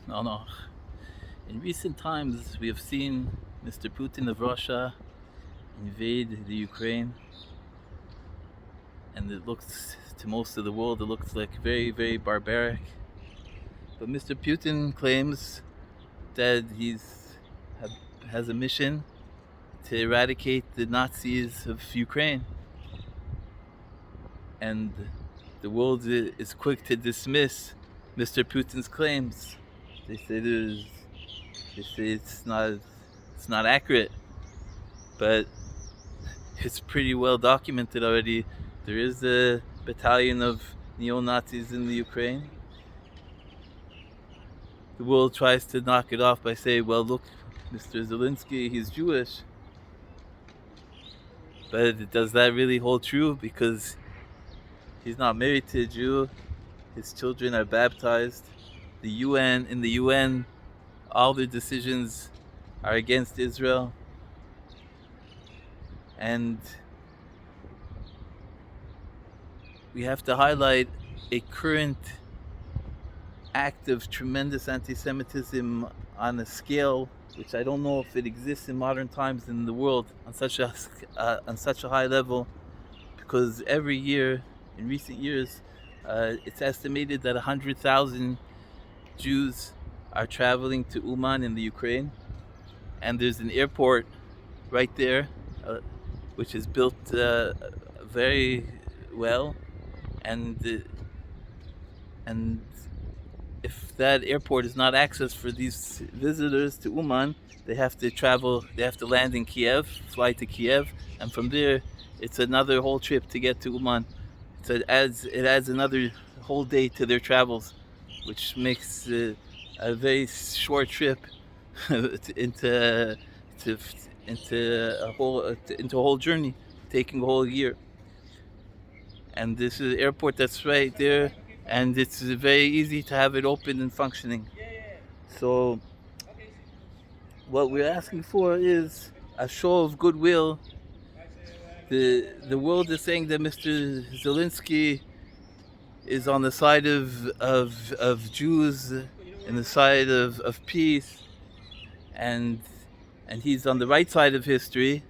No, no. In recent times, we have seen Mr. Putin of Russia invade the Ukraine, and it looks, to most of the world, it looks like very, very barbaric. But Mr. Putin claims that has a mission to eradicate the Nazis of Ukraine, and the world is quick to dismiss Mr. Putin's claims. They say it's not accurate, but it's pretty well documented already. There is a battalion of neo Nazis in the Ukraine. The world tries to knock it off by saying, well, look, Mr. Zelensky, he's Jewish. But does that really hold true? Because he's not married to a Jew, his children are baptized. In the UN, all their decisions are against Israel. And we have to highlight a current act of tremendous anti-Semitism on a scale which I don't know if it exists in modern times in the world on such a high level, because every year, in recent years, it's estimated that 100,000 Jews are traveling to Uman in the Ukraine, and there's an airport right there, which is built very well, and and if that airport is not accessed for these visitors to Uman, they have to travel. They have to land in Kiev, fly to Kiev, and from there, it's another whole trip to get to Uman. So it adds another whole day to their travels, which makes a very short trip into to, into a whole journey, taking a whole year. And this is an airport that's right there, and it's very easy to have it open and functioning. So what we're asking for is a show of goodwill. The world is saying that Mr. Zelensky is on the side of Jews, and the side of peace, and he's on the right side of history.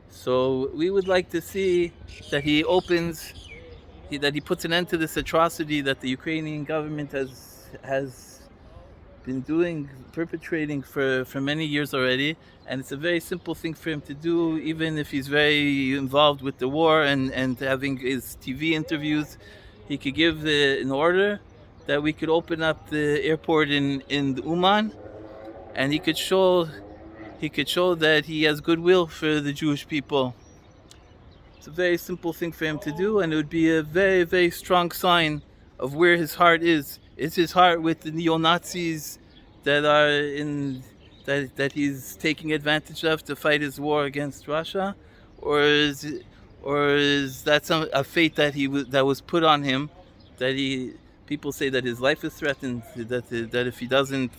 So we would like to see that he puts an end to this atrocity that the Ukrainian government has been perpetrating for many years already. And it's a very simple thing for him to do, even if he's very involved with the war and having his TV interviews. He could give an order that we could open up the airport in Uman, and he could show that he has goodwill for the Jewish people. It's a very simple thing for him to do, and it would be a very, very strong sign of where his heart is. Is his heart with the neo-Nazis that he's taking advantage of to fight his war against Russia, or is that a fate that was put on him, that people say that his life is threatened, that if he doesn't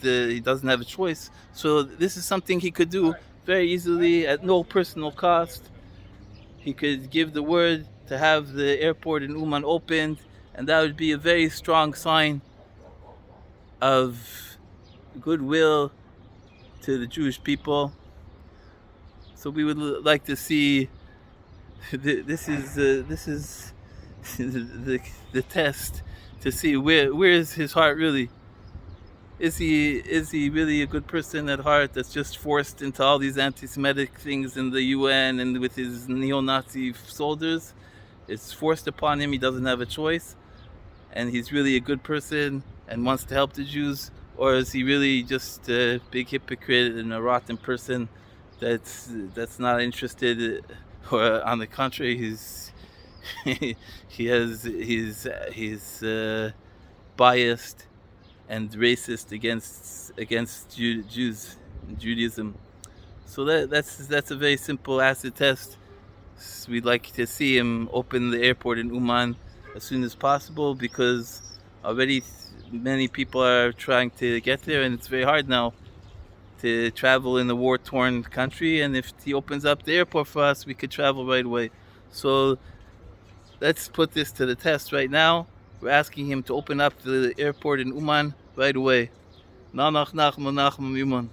have a choice. So this is something he could do very easily at no personal cost. He could give the word to have the airport in Uman opened, and that would be a very strong sign of goodwill to the Jewish people. So we would like to see. This is the test to see where is his heart really. Is he really a good person at heart that's just forced into all these anti-Semitic things in the UN and with his neo-Nazi soldiers? It's forced upon him. He doesn't have a choice, and he's really a good person and wants to help the Jews, or is he really just a big hypocrite and a rotten person that's not interested, or on the contrary, he's biased and racist against Jews and Judaism. So that's a very simple acid test. We'd like to see him open the airport in Uman as soon as possible, because already many people are trying to get there, and it's very hard now to travel in a war-torn country. And if he opens up the airport for us, we could travel right away. So let's put this to the test right now. We're asking him to open up the airport in Uman right away. Nachman, Uman.